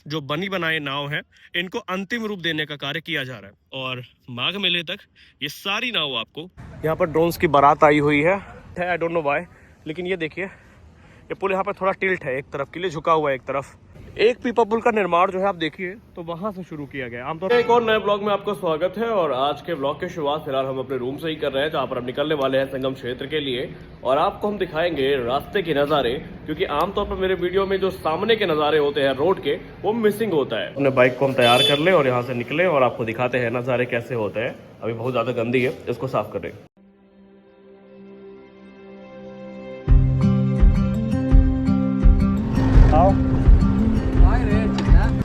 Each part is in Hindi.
जो बनी बनाए नाव हैं इनको अंतिम रूप देने का कार्य किया जा रहा है। और माघ मेले तक ये सारी नाव आपको यहाँ पर ड्रोन्स की बारात आई हुई है। आई डोंट नो व्हाई, लेकिन ये देखिए ये पुल यहाँ पर थोड़ा टिल्ट है, एक तरफ के लिए झुका हुआ है एक तरफ। एक पीपा पुल का निर्माण जो है आप देखिए तो वहां से शुरू किया गया। आमतौर पर एक और नए ब्लॉग में आपका स्वागत है। और आज के ब्लॉग की शुरुआत फिलहाल हम अपने रूम से ही कर रहे हैं, जहाँ पर हम निकलने वाले हैं संगम क्षेत्र के लिए। और आपको हम दिखाएंगे रास्ते के नज़ारे, क्योंकि आमतौर पर मेरे वीडियो में जो सामने के नज़ारे होते हैं रोड के, वो मिसिंग होता है। अपने बाइक को हम तैयार कर लें और यहाँ से निकले और आपको दिखाते हैं नज़ारे कैसे होते हैं। अभी बहुत ज़्यादा गंदी है, इसको साफ करें।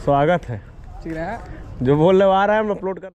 स्वागत है, जो बोल रहे आ रहा है हम अपलोड कर।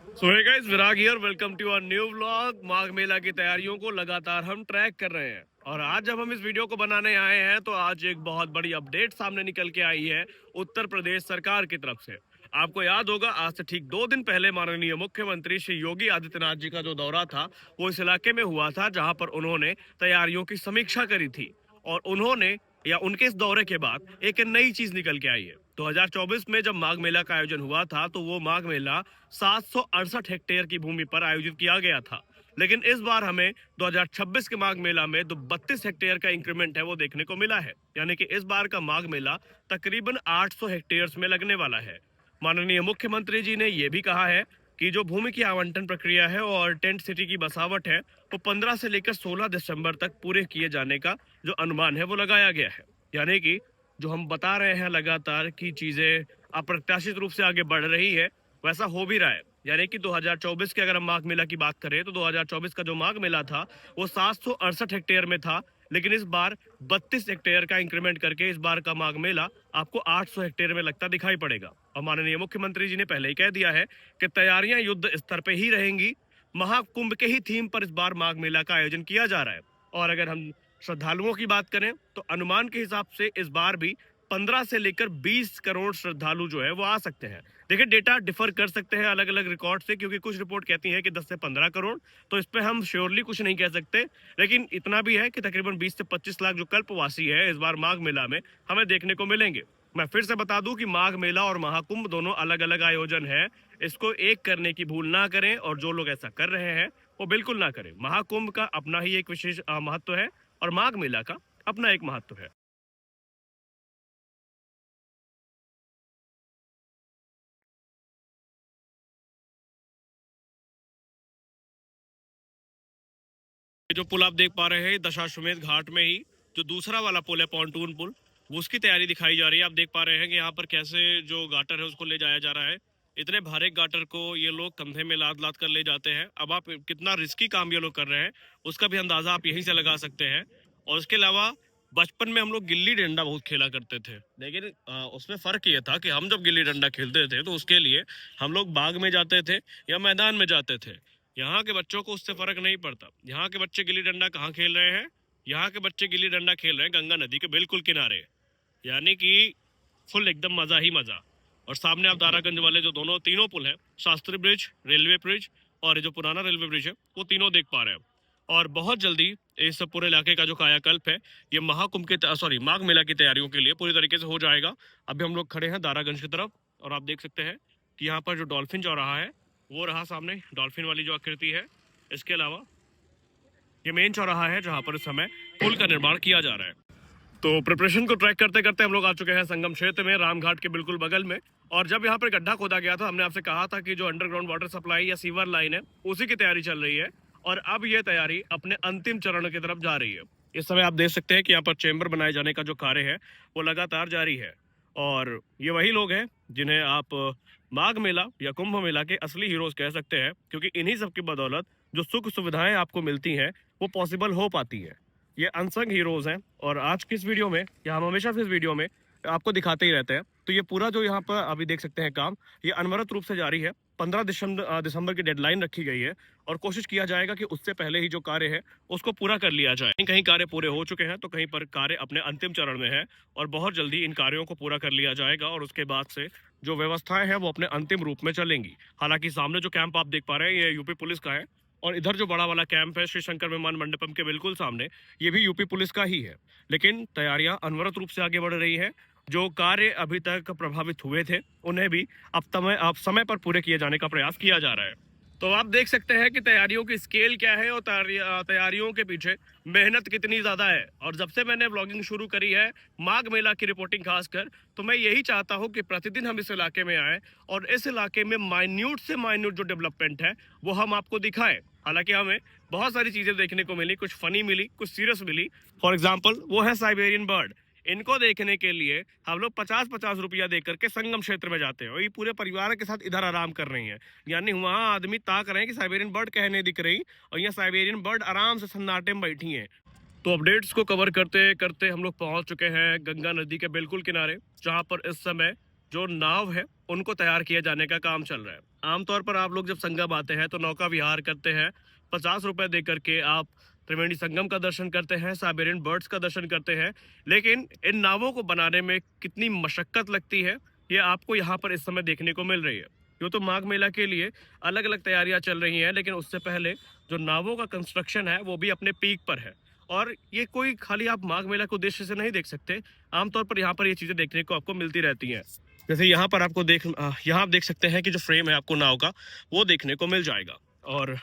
So hey guys, Virag here, welcome to our new vlog. Magh Mela की तैयारियों को लगातार हम ट्रैक कर रहे हैं और आज जब हम इस वीडियो को बनाने आए हैं तो आज एक बहुत बड़ी अपडेट सामने निकल के आई है उत्तर प्रदेश सरकार की तरफ से। आपको याद होगा आज से ठीक 2 दिन पहले माननीय मुख्यमंत्री श्री योगी आदित्यनाथ जी का जो दौरा था वो इस इलाके में हुआ था, जहां पर उन्होंने तैयारियों की समीक्षा करी थी। और उन्होंने या उनके इस दौरे के बाद एक नई चीज निकल के आई है। 2024 में जब माघ मेला का आयोजन हुआ था तो वो माघ मेला 768 हेक्टेयर की भूमि पर आयोजित किया गया था, लेकिन इस बार हमें 2026 के माघ मेला में जो 32 हेक्टेयर का इंक्रीमेंट है वो देखने को मिला है। यानी कि इस बार का माघ मेला तकरीबन 800 हेक्टेयर में लगने वाला है। माननीय मुख्यमंत्री जी ने यह भी कहा है कि जो भूमि की आवंटन प्रक्रिया है और टेंट सिटी की बसावट है वो 15 से लेकर 16 दिसंबर तक पूरे किए जाने का जो अनुमान है वो लगाया गया है। यानी कि जो हम बता रहे हैं लगातार कि चीजें अप्रत्याशित रूप से आगे बढ़ रही है, वैसा हो भी रहा है। यानी कि 2024 के अगर हम माघ मेला की बात करें तो 2024 का जो माघ मेला था वो 768 हेक्टेयर में था, लेकिन इस बार 32 हेक्टेयर का इंक्रीमेंट करके इस बार का माघ मेला आपको 800 हेक्टेयर में लगता दिखाई पड़ेगा। और माननीय मुख्यमंत्री जी ने पहले ही कह दिया है कि तैयारियां युद्ध स्तर पे ही रहेंगी। महाकुंभ के ही थीम पर इस बार माघ मेला का आयोजन किया जा रहा है। और अगर हम श्रद्धालुओं की बात करें तो अनुमान के हिसाब से इस बार भी 15 से लेकर 20 करोड़ श्रद्धालु जो है वो आ सकते हैं। देखिए, डेटा डिफर कर सकते हैं अलग अलग रिकॉर्ड से, क्योंकि कुछ रिपोर्ट कहती है कि 10 से 15 करोड़, तो इस पे हम श्योरली कुछ नहीं कह सकते। लेकिन इतना भी है कि तकरीबन 20 से 25 लाख जो कल्पवासी है इस बार माघ मेला में हमें देखने को मिलेंगे। मैं फिर से बता दूं कि माघ मेला और महाकुंभ दोनों अलग अलग आयोजन है, इसको एक करने की भूल ना करें। और जो लोग ऐसा कर रहे हैं वो बिल्कुल ना करें। महाकुंभ का अपना ही एक विशेष महत्व है और माघ मेला का अपना एक महत्व है। जो पुल आप देख पा रहे हैं दशाश्वमेध घाट में ही जो दूसरा वाला पुल है पॉन्टून पुल, वो उसकी तैयारी दिखाई जा रही है। आप देख पा रहे हैं कि यहाँ पर कैसे जो गाटर है उसको ले जाया जा रहा है। इतने भारे गाटर को ये लोग कंधे में लाद लाद कर ले जाते हैं। अब आप कितना रिस्की काम ये लोग कर रहे हैं उसका भी अंदाजा आप यहीं से लगा सकते हैं। और इसके अलावा बचपन में हम लोग गिल्ली डंडा बहुत खेला करते थे, लेकिन उसमें फर्क ये था कि हम जब गिल्ली डंडा खेलते थे तो उसके लिए हम लोग बाग में जाते थे या मैदान में जाते थे। यहाँ के बच्चों को उससे फर्क नहीं पड़ता। यहाँ के बच्चे गिल्ली डंडा कहाँ खेल रहे हैं? यहाँ के बच्चे गिल्ली डंडा खेल रहे हैं गंगा नदी के बिल्कुल किनारे। यानी कि फुल एकदम मजा ही मजा। और सामने आप दारागंज वाले जो दोनों तीनों पुल हैं, शास्त्री ब्रिज, रेलवे ब्रिज और ये जो पुराना रेलवे ब्रिज है, वो तीनों देख पा रहे हैं। और बहुत जल्दी इस पूरे इलाके का जो कायाकल्प है ये महाकुंभ के सॉरी माघ मेला की तैयारियों के लिए पूरी तरीके से हो जाएगा। अभी हम लोग खड़े हैं दारागंज की तरफ और आप देख सकते हैं कि यहाँ पर जो डॉल्फिन चौराहा है वो रहा सामने, डॉल्फिन वाली जो आकृति है। इसके अलावा ये मेन चौराहा है जहां पर इस समय पुल का निर्माण किया जा रहा है। तो प्रिपरेशन को ट्रैक करते करते हम लोग आ चुके हैं संगम क्षेत्र में, रामघाट के बिल्कुल बगल में। और जब यहाँ पर गड्ढा खोदा गया था हमने आपसे कहा था कि जो अंडरग्राउंड वाटर सप्लाई या सीवर लाइन है उसी की तैयारी चल रही है। और अब ये तैयारी अपने अंतिम चरण की तरफ जा रही है। इस समय आप देख सकते हैं कि यहाँ पर चेंबर बनाए जाने का जो कार्य है वो लगातार जारी है। और ये वही लोग हैं जिन्हें आप माघ मेला या कुंभ मेला के असली हीरोज कह सकते हैं, क्योंकि इन्हीं सब की बदौलत जो सुख सुविधाएं आपको मिलती हैं वो पॉसिबल हो पाती है। ये अनसंग हीरोज हैं। और आज की इस वीडियो में या हम हमेशा से इस वीडियो में आपको दिखाते ही रहते हैं। तो ये पूरा जो यहाँ पर अभी देख सकते हैं काम, ये अनवरत रूप से जारी है। 15 दिसंबर की डेडलाइन रखी गई है और कोशिश किया जाएगा कि उससे पहले ही जो कार्य है उसको पूरा कर लिया जाए। कहीं कार्य पूरे हो चुके हैं तो कहीं पर कार्य अपने अंतिम चरण में है और बहुत जल्दी इन कार्यों को पूरा कर लिया जाएगा और उसके बाद से जो व्यवस्थाएं हैं वो अपने अंतिम रूप में चलेंगी। हालांकि सामने जो कैंप आप देख पा रहे हैं ये यूपी पुलिस का है और इधर जो बड़ा वाला कैंप है श्री शंकर विमान मंडपम के बिल्कुल सामने, ये भी यूपी पुलिस का ही है। लेकिन तैयारियां अनवरत रूप से आगे बढ़ रही हैं। जो कार्य अभी तक प्रभावित हुए थे उन्हें भी अब समय पर पूरे किए जाने का प्रयास किया जा रहा है। तो आप देख सकते हैं कि तैयारियों की स्केल क्या है और तैयारियों के पीछे मेहनत कितनी ज्यादा है। और जब से मैंने व्लॉगिंग शुरू करी है माघ मेला की रिपोर्टिंग खासकर, तो मैं यही चाहता हूं कि प्रतिदिन हम इस इलाके में आए और इस इलाके में माइन्यूट से माइन्यूट जो डेवलपमेंट है वो हम आपको दिखाएं। हालांकि हमें बहुत सारी चीजें देखने को मिली, कुछ फनी मिली, कुछ सीरियस मिली। फॉर एग्जाम्पल वो है साइबेरियन बर्ड। इनको देखने के लिए हम लोग 50-50 रुपया दे करके संगम क्षेत्र में जाते हैं और ये पूरे परिवार के साथ इधर आराम कर रही हैं। यानी वहाँ आदमी ताक रहे हैं कि साइबेरियन बर्ड कहने दिख रही, और यहाँ साइबेरियन बर्ड आराम से सन्नाटे में बैठी हैं। तो अपडेट्स को कवर करते करते हम लोग पहुंच चुके हैं गंगा नदी के बिल्कुल किनारे, जहां पर इस समय जो नाव है उनको तैयार किए जाने का काम चल रहा है। आमतौर पर आप लोग जब संगम आते हैं तो नौका विहार करते हैं, 50 रुपए दे करके आप त्रिवेणी संगम का दर्शन करते हैं, साइबेरियन बर्ड्स का दर्शन करते हैं। लेकिन इन नावों को बनाने में कितनी मशक्कत लगती है ये आपको यहाँ पर इस समय देखने को मिल रही है। यूँ तो माघ मेला के लिए अलग अलग तैयारियां चल रही हैं, लेकिन उससे पहले जो नावों का कंस्ट्रक्शन है वो भी अपने पीक पर है। और ये कोई खाली आप माघ मेला के उद्देश्य से नहीं देख सकते, आमतौर पर यहाँ पर ये चीजें देखने को आपको मिलती रहती हैं। जैसे यहाँ पर आपको यहाँ आप देख सकते हैं कि जो फ्रेम है आपको नाव का वो देखने को मिल जाएगा। और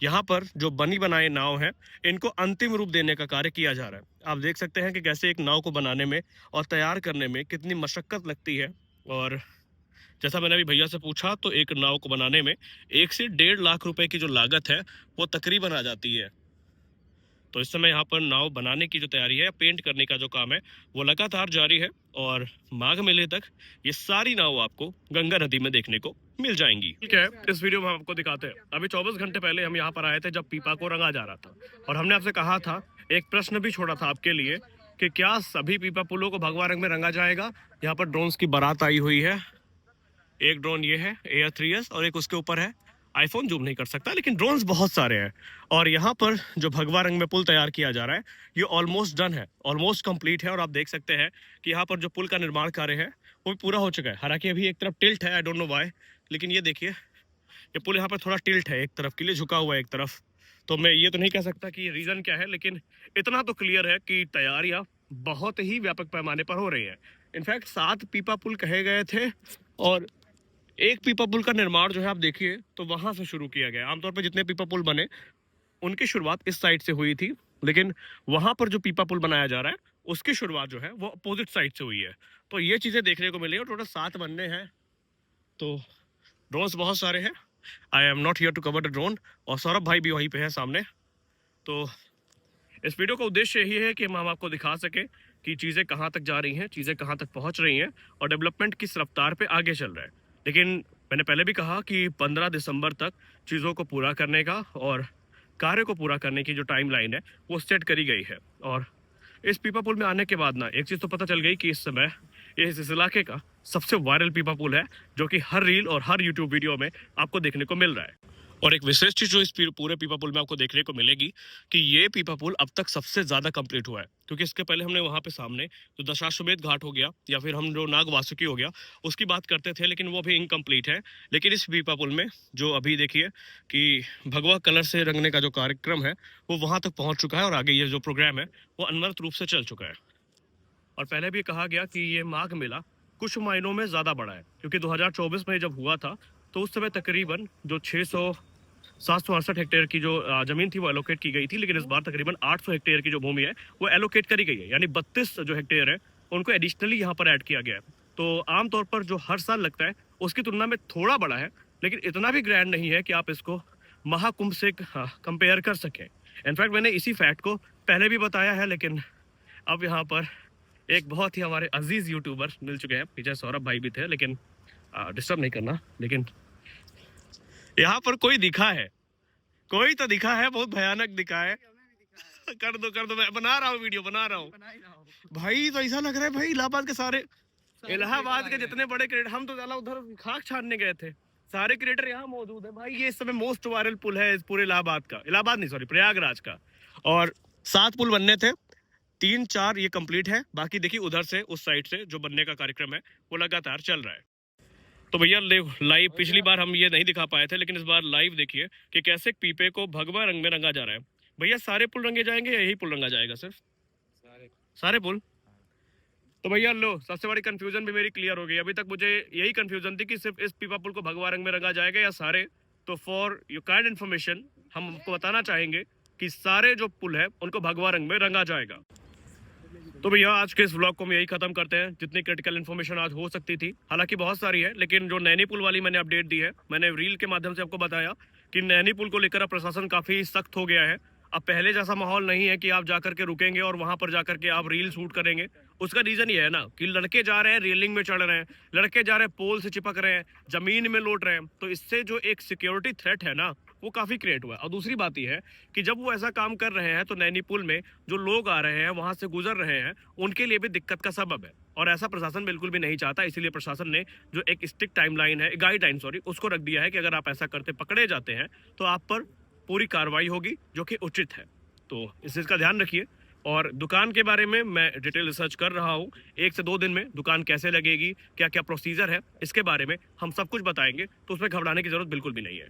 यहाँ पर जो बनी बनाए नाव हैं इनको अंतिम रूप देने का कार्य किया जा रहा है। आप देख सकते हैं कि कैसे एक नाव को बनाने में और तैयार करने में कितनी मशक्कत लगती है। और जैसा मैंने अभी भैया से पूछा तो एक नाव को बनाने में 1 से 1.5 लाख रुपए की जो लागत है वो तकरीबन आ जाती है। तो इस समय यहाँ पर नाव बनाने की जो तैयारी है, पेंट करने का जो काम है वो लगातार जारी है और माघ मेले तक ये सारी नाव आपको गंगा नदी में देखने को मिल जाएंगी। ठीक है, इस वीडियो में हम आपको दिखाते हैं। अभी 24 घंटे पहले हम यहाँ पर आए थे जब पीपा को रंगा जा रहा था, और हमने आपसे कहा था, एक प्रश्न भी छोड़ा था आपके लिए कि क्या सभी पीपा पुलों को भगवा रंग में रंगा जाएगा। यहाँ पर ड्रोन्स की बारात आई हुई है। एक ड्रोन ये है Air 3S और एक उसके ऊपर है। आईफोन जूम नहीं कर सकता लेकिन ड्रोन्स बहुत सारे हैं। और यहाँ पर जो भगवा रंग में पुल तैयार किया जा रहा है ये ऑलमोस्ट डन है, ऑलमोस्ट कंप्लीट है। और आप देख सकते हैं कि यहाँ पर जो पुल का निर्माण कार्य है वो भी पूरा हो चुका है। हालांकि अभी एक तरफ टिल्ट है, आई डोंट नो व्हाई, लेकिन ये देखिए ये पुल यहाँ पर थोड़ा टिल्ट है, एक तरफ के लिए झुका हुआ है एक तरफ। तो मैं ये तो नहीं कह सकता कि रीजन क्या है, लेकिन इतना तो क्लियर है कि तैयारियां बहुत ही व्यापक पैमाने पर हो रही है। इनफैक्ट 7 पीपा पुल कहे गए थे और एक पीपा पुल का निर्माण जो है आप देखिए तो वहां से शुरू किया गया। आमतौर पर जितने पीपा पुल बने उनकी शुरुआत इस साइड से हुई थी, लेकिन वहां पर जो पीपा पुल बनाया जा रहा है उसकी शुरुआत जो है वो अपोजिट साइड से हुई है। तो ये चीजें देखने को मिली और टोटल 7 बनने हैं। तो ड्रोन्स बहुत सारे हैं। I am not here to cover the drone, और सौरभ भाई भी वहीं पे है सामने। तो इस वीडियो का उद्देश्य यही है कि हम आपको दिखा सके कि चीज़ें कहाँ तक जा रही हैं, चीज़ें कहाँ तक पहुँच रही हैं और डेवलपमेंट किस रफ्तार पे आगे चल रहा है। लेकिन मैंने पहले भी कहा कि 15 दिसंबर तक चीज़ों को पूरा करने का और कार्य को पूरा करने की जो टाइम लाइन है वो सेट करी गई है। और इस पीपा पुल में आने के बाद ना एक चीज़ तो पता चल गई कि इस समय इस इलाके का सबसे वायरल पीपा पुल है, जो कि हर रील और हर यूट्यूब वीडियो में आपको देखने को मिल रहा है। और एक विशेष चीज जो इस पूरे पीपा पुल में आपको देखने को मिलेगी कि ये पीपा पुल अब तक सबसे ज्यादा कंप्लीट हुआ है। क्योंकि इसके पहले हमने वहां पे सामने जो दशाश्वमेध घाट हो गया या फिर हम जो नाग वासुकी हो गया उसकी बात करते थे, लेकिन वो भी इनकम्प्लीट है। लेकिन इस पीपा पुल में जो अभी देखिए कि भगवा कलर से रंगने का जो कार्यक्रम है वो वहां तक पहुंच चुका है और आगे ये जो प्रोग्राम है वो अनवरत रूप से चल चुका है। और पहले भी कहा गया कि ये माघ मेला कुछ महीनों में ज़्यादा बड़ा है, क्योंकि 2024 में जब हुआ था तो उस समय तकरीबन जो 768 हेक्टेयर की जो ज़मीन थी वो एलोकेट की गई थी, लेकिन इस बार तकरीबन 800 हेक्टेयर की जो भूमि है वो एलोकेट करी गई है। यानी 32 जो हेक्टेयर है उनको एडिशनली यहाँ पर ऐड किया गया है। तो आमतौर पर जो हर साल लगता है उसकी तुलना में थोड़ा बड़ा है, लेकिन इतना भी ग्रैंड नहीं है कि आप इसको महाकुंभ से कंपेयर कर सकें। इनफैक्ट मैंने इसी फैक्ट को पहले भी बताया है, लेकिन अब यहाँ पर एक बहुत ही हमारे अजीज यूट्यूबर मिल चुके हैं। पीछे सौरभ भाई भी थे, लेकिन डिस्टर्ब नहीं करना। लेकिन यहाँ पर कोई दिखा है, कोई तो दिखा है, बहुत भयानक दिखा है। कर दो, मैं बना रहा हूँ, वीडियो बना रहा हूँ भाई। तो ऐसा लग रहा है भाई इलाहाबाद के सारे इलाहाबाद के जितने बड़े क्रिएटर, हम तो ज्यादा उधर खाक छानने गए थे, सारे क्रिएटर यहाँ मौजूद है भाई। ये इस समय मोस्ट वायरल पुल है इस पूरे इलाहाबाद का, इलाहाबाद नहीं सॉरी प्रयागराज का। और 7 पुल बनने थे, 3-4 ये कंप्लीट है, बाकी देखिए उधर से उस साइड से जो बनने का कार्यक्रम है वो लगातार चल रहा है। तो भैया लाइव पिछली बार हम ये नहीं दिखा पाए थे, लेकिन इस बार लाइव देखिए कि कैसे एक पीपे को भगवा रंग में रंगा जा रहा है। भैया सारे पुल रंगे जाएंगे या यही पुल रंगा जाएगा सिर्फ? सारे पुल। तो भैया लो, सबसे बड़ी कंफ्यूजन भी मेरी क्लियर हो गई। अभी तक मुझे यही कंफ्यूजन थी कि सिर्फ इस पीपा पुल को भगवा रंग में रंगा जाएगा या सारे। तो फॉर योर काइंड इन्फॉर्मेशन हम आपको बताना चाहेंगे कि सारे जो पुल है उनको भगवा रंग में रंगा जाएगा। तो भैया आज के इस व्लॉग को हम यही खत्म करते हैं। जितनी क्रिटिकल इन्फॉर्मेशन आज हो सकती थी, हालांकि बहुत सारी है, लेकिन जो नैनी पुल वाली मैंने अपडेट दी है, मैंने रील के माध्यम से आपको बताया कि नैनी पुल को लेकर अब प्रशासन काफी सख्त हो गया है। अब पहले जैसा माहौल नहीं है कि आप जाकर के रुकेंगे और वहां पर जाकर के आप रील शूट करेंगे। उसका रीजन ये है ना कि लड़के जा रहे हैं, रेलिंग में चढ़ रहे हैं, लड़के जा रहे हैं, पोल से चिपक रहे हैं, जमीन में लौट रहे हैं। तो इससे जो एक सिक्योरिटी थ्रेट है ना, वो काफी क्रिएट हुआ है। और दूसरी बात यह है कि जब वो ऐसा काम कर रहे हैं तो नैनी पुल में जो लोग आ रहे हैं, वहां से गुजर रहे हैं, उनके लिए भी दिक्कत का सबब है। और ऐसा प्रशासन बिल्कुल भी नहीं चाहता। इसीलिए प्रशासन ने जो एक स्ट्रिक्ट टाइमलाइन है, गाइडलाइन सॉरी, उसको रख दिया है कि अगर आप ऐसा करते पकड़े जाते हैं तो आप पर पूरी कार्रवाई होगी, जो कि उचित है। तो इस चीज़ का ध्यान रखिए। और दुकान के बारे में मैं डिटेल रिसर्च कर रहा हूँ। 1 से 2 दिन में दुकान कैसे लगेगी, क्या क्या प्रोसीजर है, इसके बारे में हम सब कुछ बताएंगे। तो उसमें घबराने की जरूरत बिल्कुल भी नहीं है।